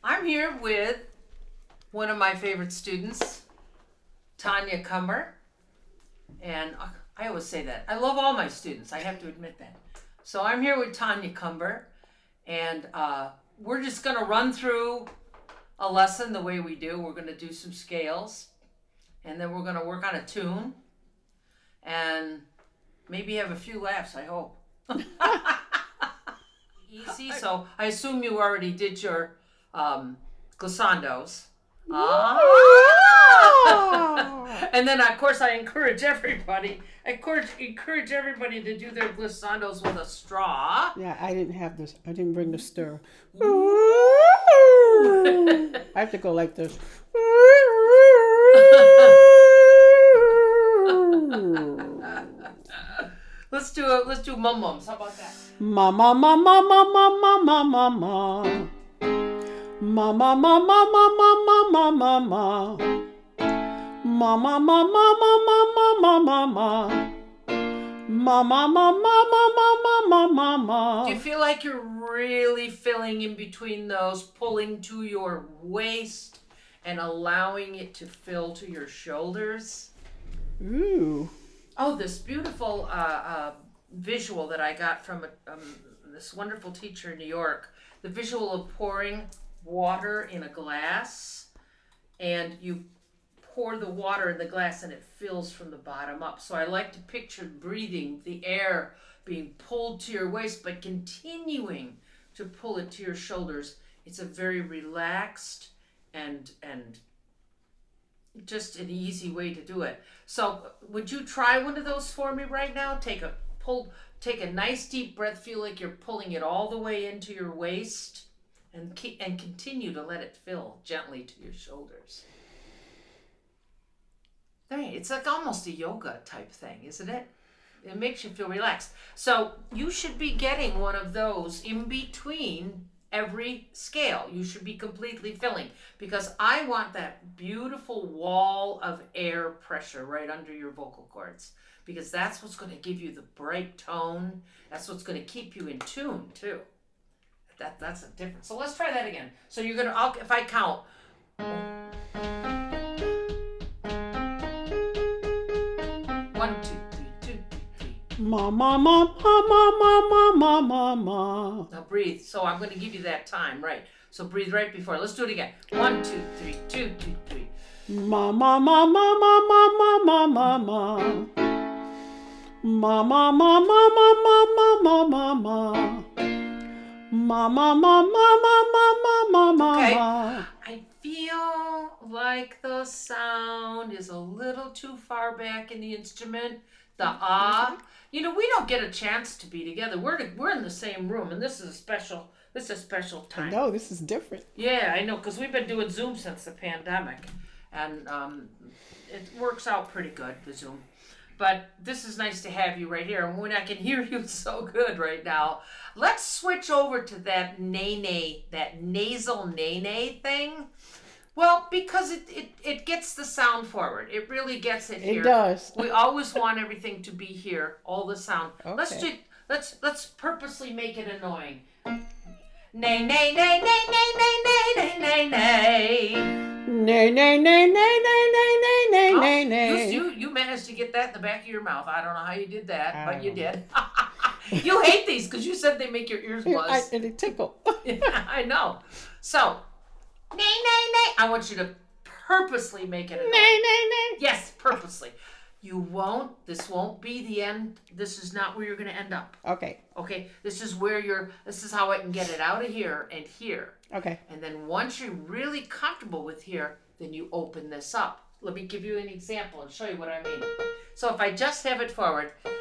I'm here with one of my favorite students, Tanya Cumber. And I always say that. I love all my students, I have to admit that. So I'm here with Tanya Cumber, and we're just going to run through a lesson the way we do. We're going to do some scales, and then we're going to work on a tune, and maybe have a few laughs, I hope. Easy. So I assume you already did your glissandos. Ah! And then, of course, I encourage everybody. Encourage everybody to do their glissandos with a straw. Yeah, I didn't have this. I didn't bring the stir. I have to go like this. Let's do mum mums. How about that? Mama, mama, mama, mama, mama. Mama, mama, mama, mama, mama. Mama, mama, mama, mama, mama. Mama, mama, mama, mama, mama. Do you feel like you're really filling in between those, pulling to your waist and allowing it to fill to your shoulders? Ooh. Oh, this beautiful visual that I got from this wonderful teacher in New York. The visual of pouring water in a glass, and you pour the water in the glass and it fills from the bottom up. So I like to picture breathing, the air being pulled to your waist, but continuing to pull it to your shoulders. It's a very relaxed and just an easy way to do it. So would you try one of those for me right now? Take a nice deep breath, feel like you're pulling it all the way into your waist, and continue to let it fill gently to your shoulders. Right, it's like almost a yoga type thing, isn't it? It makes you feel relaxed. So you should be getting one of those in between every scale. You should be completely filling, because I want that beautiful wall of air pressure right under your vocal cords, because that's what's going to give you the bright tone. That's what's going to keep you in tune too. That's a difference. So let's try that again. So you're going to, if I count. 1, 2, 3, 2, 2, 3. Mama, mama, mama, mama, mama. Now breathe. So I'm going to give you that time, right? So breathe right before. Let's do it again. 1, 2, 3, 2, 2, 3. Mama, mama, mama, mama, mama. Mama, mama, mama, mama, mama. Mama, mama, mama, mama, Okay. mama. I feel like the sound is a little too far back in the instrument. The ah. You know, we don't get a chance to be together. We're in the same room, and this is a special time. No, this is different. Yeah, I know, because we've been doing Zoom since the pandemic, and it works out pretty good, the Zoom. But this is nice to have you right here, and when I can hear you so good right now, let's switch over to that nay, that nasal nay thing. Well, because it gets the sound forward. It really gets it here. It does. We always want everything to be here, all the sound. Okay. Let's purposely make it annoying. Nay, nay, nay, nay, nay, nay, nay, nay, nay. Nay, nay, nay, nay, nay, nay, nay, nay, nay. You managed to get that in the back of your mouth. I don't know how you did that, but you know. did. You hate these because you said they make your ears buzz. And it tickle. Yeah, I know. So, nay, nay, nay. I want you to purposely make it annoying. Nay, nay, nay. Yes, purposely. This won't be the end. This is not where you're going to end up. Okay. Okay, this is how I can get it out of here and here. Okay. And then once you're really comfortable with here, then you open this up. Let me give you an example and show you what I mean. So if I just have it forward, nay,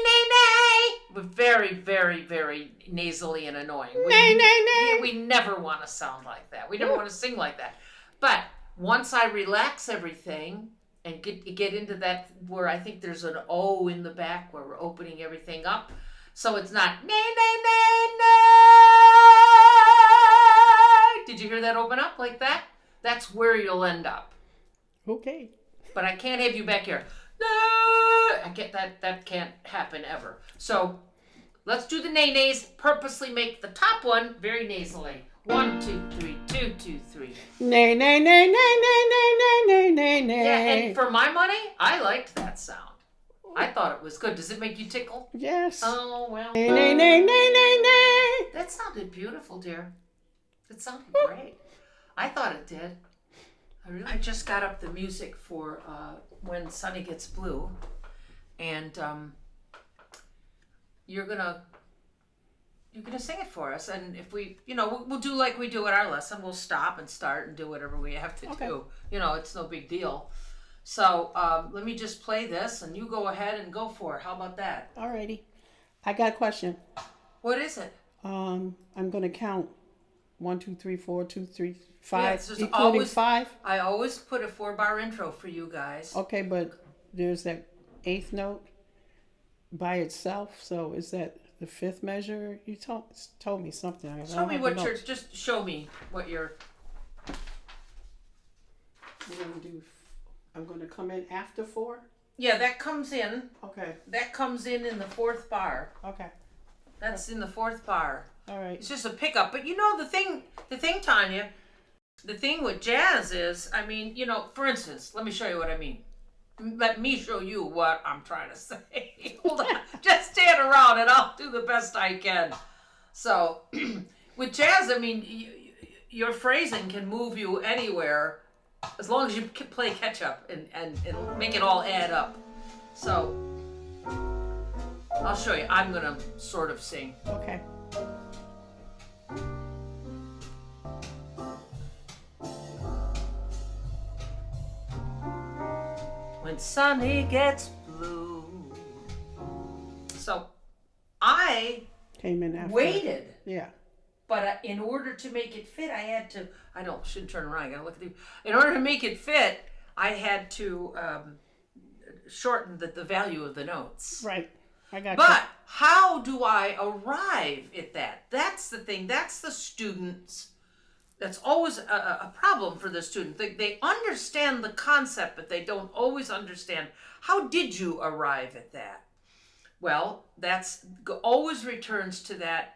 nay, nay, but very, very, very nasally and annoying. Nay, nay, nay. We never want to sound like that. We never want to sing like that. But once I relax everything and get into that where I think there's an O in the back where we're opening everything up, so it's not nay, nay, nay, nay. Did you hear that open up like that? That's where you'll end up. Okay. But I can't have you back here. I get that. That can't happen ever. So let's do the nay nays. Purposely make the top one very nasally. 1, 2, 3, 2, 2, 3. Nay, nay, nay, nay, nay, nay, nay, nay, nay. Yeah, and for my money, I liked that sound. I thought it was good. Does it make you tickle? Yes. Oh, well. Nay, nay, nay, nay, nay, nay. That sounded beautiful, dear. It sounded great. I thought it did. I just got up the music for When Sunny Gets Blue, and you're gonna sing it for us. And if we, we'll do like we do at our lesson. We'll stop and start and do whatever we have to do. It's no big deal. So let me just play this, and you go ahead and go for it. How about that? Alrighty. I got a question. What is it? I'm gonna count 1, 2, 3, 4, 2, 3, 5, Yeah, including always, 5. I always put a 4-bar intro for you guys. Okay, but there's that 8th note by itself. So is that the 5th measure? You told me something. Show me what you're. Just show me what you're. We're gonna do. I'm gonna come in after 4. Yeah, that comes in. Okay. That comes in the 4th bar. Okay. That's in the 4th bar. All right. It's just a pickup. But the thing, Tanya, the thing with jazz is, for instance, let me show you what I mean. Let me show you what I'm trying to say. Hold on. Just stand around and I'll do the best I can. So, with jazz, your phrasing can move you anywhere as long as you play catch up and make it all add up. So, I'll show you. I'm going to sort of sing. Okay. When Sunny Gets Blue. So I Came in after. waited, Yeah. but in order to make it fit, shouldn't turn around. I gotta look at you. In order to make it fit, I had to shorten the value of the notes. Right. I got But how do I arrive at that? That's the thing. That's the students. That's always a problem for the student. They understand the concept, but they don't always understand how did you arrive at that. Well, that's always returns to that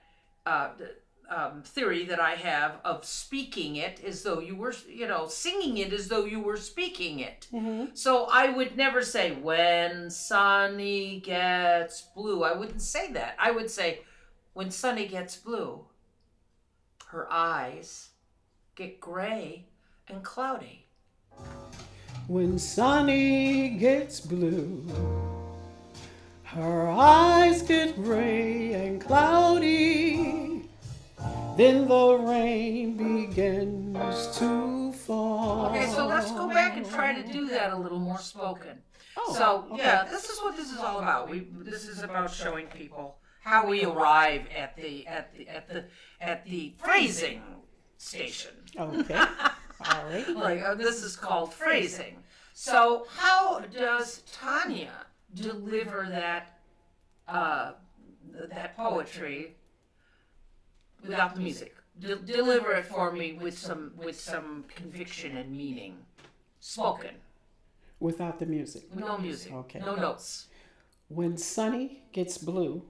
theory that I have of speaking it as though you were, singing it as though you were speaking it. Mm-hmm. So I would never say, when Sunny gets blue. I wouldn't say that. I would say, when Sunny gets blue, her eyes get gray and cloudy. When Sunny gets blue, her eyes get gray and cloudy. Then the rain begins to fall. Okay, so let's go back and try to do that a little more spoken. Oh, So okay. yeah, this is what this is all about. This is about showing people how we arrive at the phrasing station. Okay. All right. Like this is called phrasing. So how does Tanya deliver that poetry without the music? Deliver it for me with some conviction and meaning, spoken, Without the music. no music, Okay. no notes. When Sunny gets blue,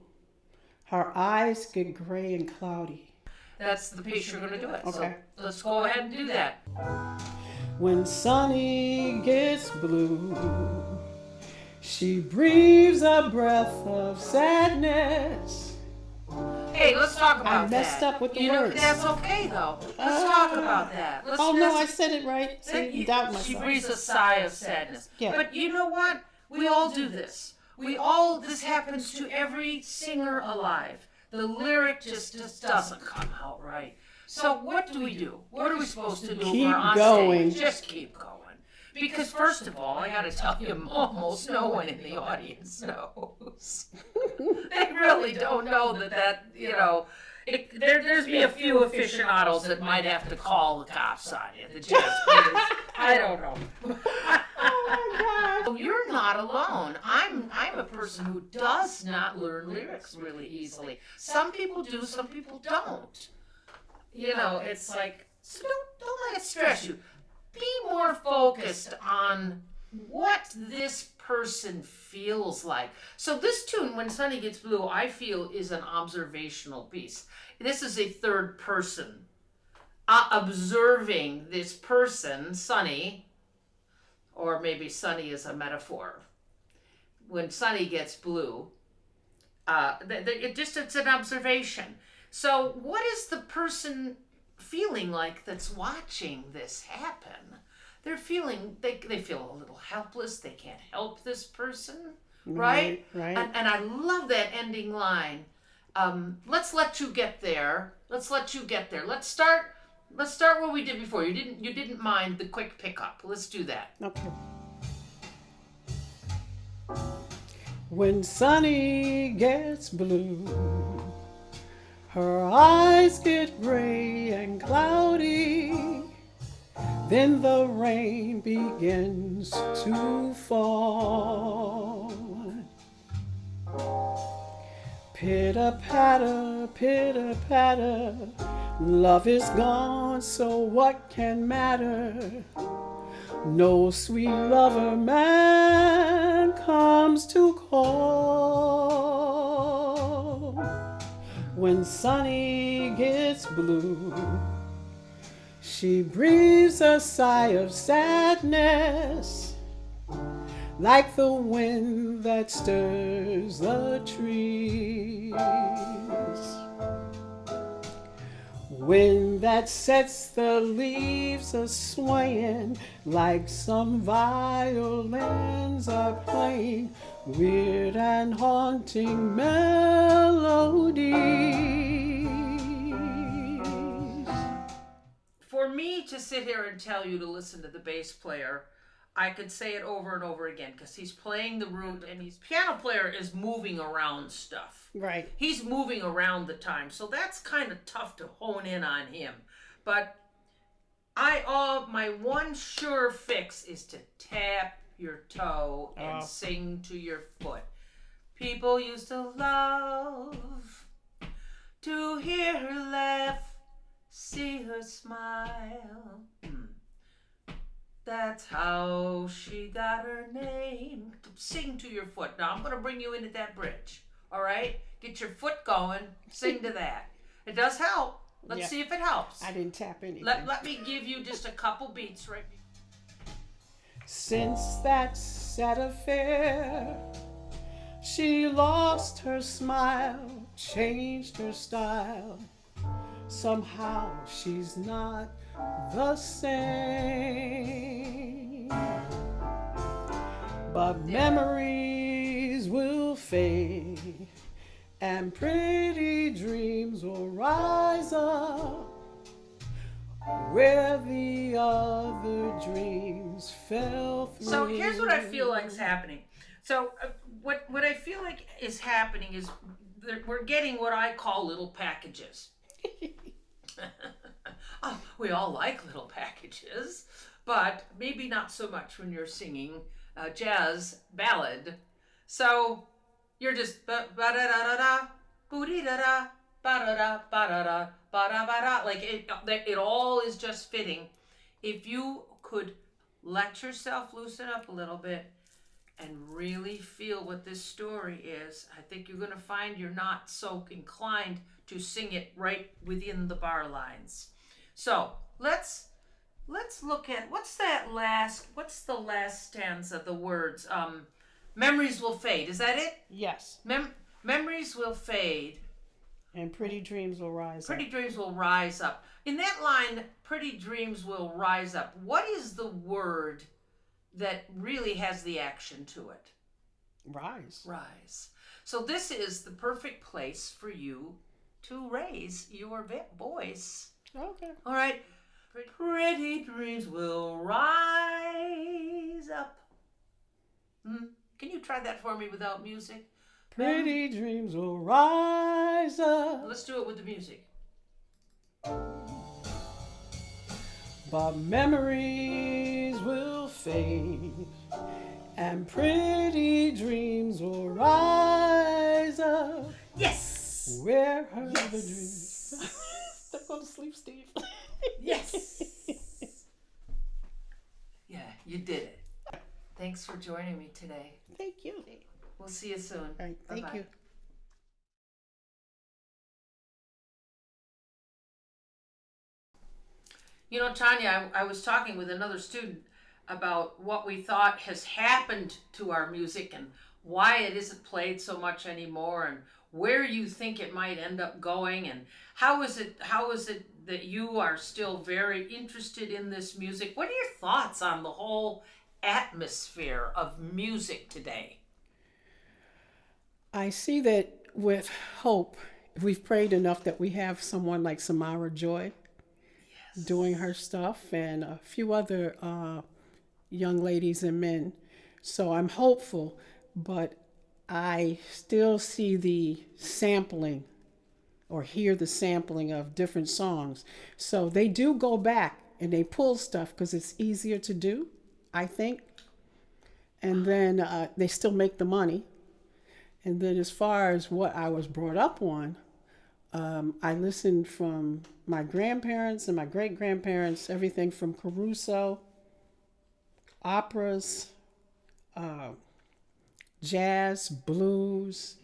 her eyes get gray and cloudy. That's the piece you're going to do it. Okay. So let's go ahead and do that. When Sunny gets blue, she breathes a breath of sadness. Hey, let's talk about I messed that. up with the words. That's okay though. Let's talk about that. Oh no, I said it right. She Doubt myself. breathes a sigh of sadness. Yeah. But you know what? We all do this. This happens to every singer alive. The lyric just doesn't come out right. So what do we do? What are we supposed to do if Keep we're on going. stage? Just keep going. Because first of all, I got to tell you, almost no one in the audience knows. They really don't know there's be a few aficionados that might have to call the cops on you. The jazz players. I don't know. Oh my God. You're not alone. I'm a person who does not learn lyrics really easily. Some people do, some people don't. It's like, so don't let it stress you. Be more focused on what this person feels like. So this tune, When Sunny Gets Blue, I feel is an observational piece. This is a third person observing this person, Sunny, or maybe Sunny is a metaphor. When Sunny gets blue, it's an observation. So what is the person feeling like that's watching this happen? They're feeling, they feel a little helpless. They can't help this person, right? Right. And I love that ending line. Let's let you get there. Let's let you get there. Let's start where we did before. You didn't mind the quick pickup. Let's do that. Okay. When Sunny gets blue, her eyes get gray and cloudy. Then the rain begins to fall. Pitter-patter, pitter-patter, love is gone, so what can matter? No sweet lover man comes to call. When Sunny gets blue, she breathes a sigh of sadness, like the wind that stirs the trees. Wind that sets the leaves a-swaying, like some violins are playing weird and haunting melodies. For me to sit here and tell you to listen to the bass player, I could say it over and over again because he's playing the root and his piano player is moving around stuff. Right. He's moving around the time, so that's kind of tough to hone in on him. But my one sure fix is to tap your toe and sing to your foot. People used to love to hear her laugh, see her smile. That's how she got her name. Sing to your foot. Now I'm going to bring you into that bridge. All right? Get your foot going. Sing to that. It does help. Let's see if it helps. I didn't tap anything. Let me give you just a couple beats right. Since that sad affair, she lost her smile, changed her style. Somehow she's not the same. But memories will fade, and pretty dreams will rise up where the other dreams fell through. So here's what I feel like is happening. So what I feel like is happening is we're getting what I call little packages. Oh, we all like little packages, but maybe not so much when you're singing a jazz ballad. So you're just ba-da-da-da-da, boo-dee-da-da, ba-da-da, ba-da-da, ba-da-ba-da. Like it all is just fitting. If you could let yourself loosen up a little bit and really feel what this story is, I think you're going to find you're not so inclined to sing it right within the bar lines. So let's look at what's the last stanza, the words. Memories will fade. Is that it? Yes. Memories will fade. And pretty dreams will rise Pretty up. dreams will rise up. In that line, pretty dreams will rise up. What is the word that really has the action to it? Rise. Rise. So this is the perfect place for you to raise your voice. Okay. All right. Pretty dreams will rise up. Can you try that for me without music? Pretty dreams will rise up. Let's do it with the music. But memories will fade, and pretty dreams will rise up. Yes! Where are the dreams? Don't go to sleep, Steve. Yes! Yeah, you did it. Thanks for joining me today. Thank you. We'll see you soon. All right, thank Bye-bye. you. You know, Tanya, I was talking with another student about what we thought has happened to our music and why it isn't played so much anymore and where you think it might end up going and how is it that you are still very interested in this music? What are your thoughts on the whole atmosphere of music today? I see that with hope, if we've prayed enough that we have someone like Samara Joy doing her stuff and a few other young ladies and men. So I'm hopeful, but I still see the sampling or hear the sampling of different songs. So they do go back and they pull stuff because it's easier to do, I think. And then they still make the money. And then as far as what I was brought up on, I listened from my grandparents and my great grandparents, everything from Caruso, operas, uh, jazz, blues,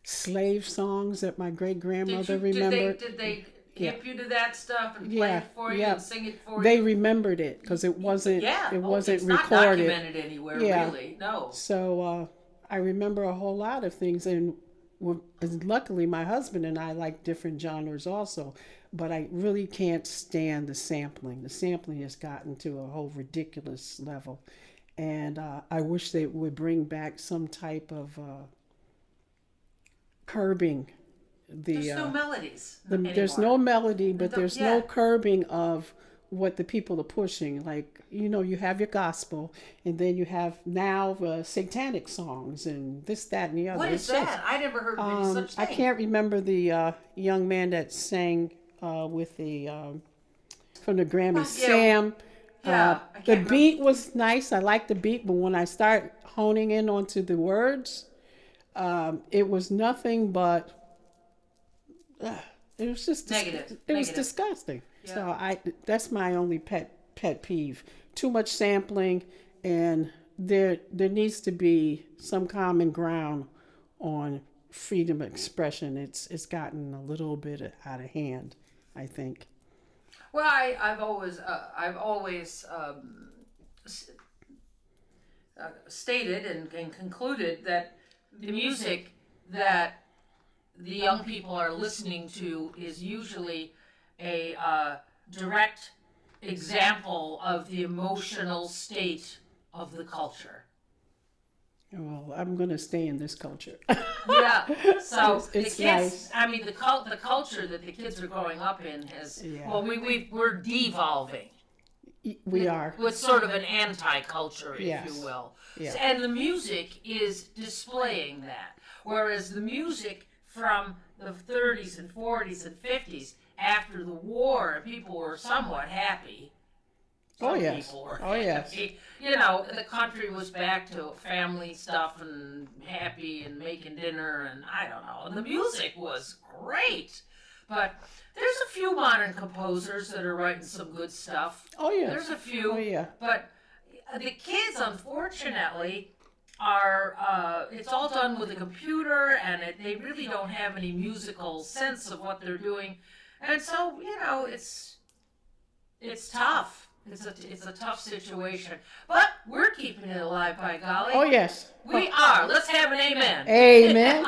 slave songs that my great grandmother remembered. Did they Yeah. hip you to that stuff and play Yeah, it for you yeah. and sing it for They you? remembered it because Yeah. it wasn't It's not recorded. documented anywhere, Yeah. really. No. So I remember a whole lot of things, and luckily my husband and I like different genres also. But I really can't stand the sampling. The sampling has gotten to a whole ridiculous level, and I wish they would bring back some type of curbing. There's no melodies There's anymore. no melody, but there's no Yeah. curbing of what the people are pushing. Like, you have your gospel, and then you have now satanic songs and this, that, and the other. What is It's just- that? I never heard of any such I thing. can't remember the young man that sang with the from the Grammy, yeah. Sam. Yeah, I The can't beat was nice. I liked the beat, but when I start honing in onto the words, it was nothing but. It was just Negative. It was Negative. disgusting. Yeah. So that's my only pet peeve. Too much sampling, and there needs to be some common ground on freedom of expression. It's gotten a little bit out of hand, I think. Well, I've always stated and concluded that the music that the young people are listening to is usually a direct example of the emotional state of the culture. Well, I'm gonna stay in this culture. Yeah. So It's the kids, nice. I mean, the culture that the kids are growing up in has. Yeah. Well, we're devolving. We are. With sort of an anti-culture, if Yes. you will. Yeah. And the music is displaying that. Whereas the music from the 30s and 40s and 50s, after the war, people were somewhat happy. Oh Some yes. people were Oh yes. happy. You know, the country was back to family stuff and happy and making dinner and I don't know. And the music was great. But there's a few modern composers that are writing some good stuff. Oh yes. There's a few. Oh yeah. But the kids, unfortunately, are it's all done with a computer, and they really don't have any musical sense of what they're doing, and so it's tough. It's a tough situation, but we're keeping it alive, by golly. Oh yes. We are. Let's have an amen. Amen.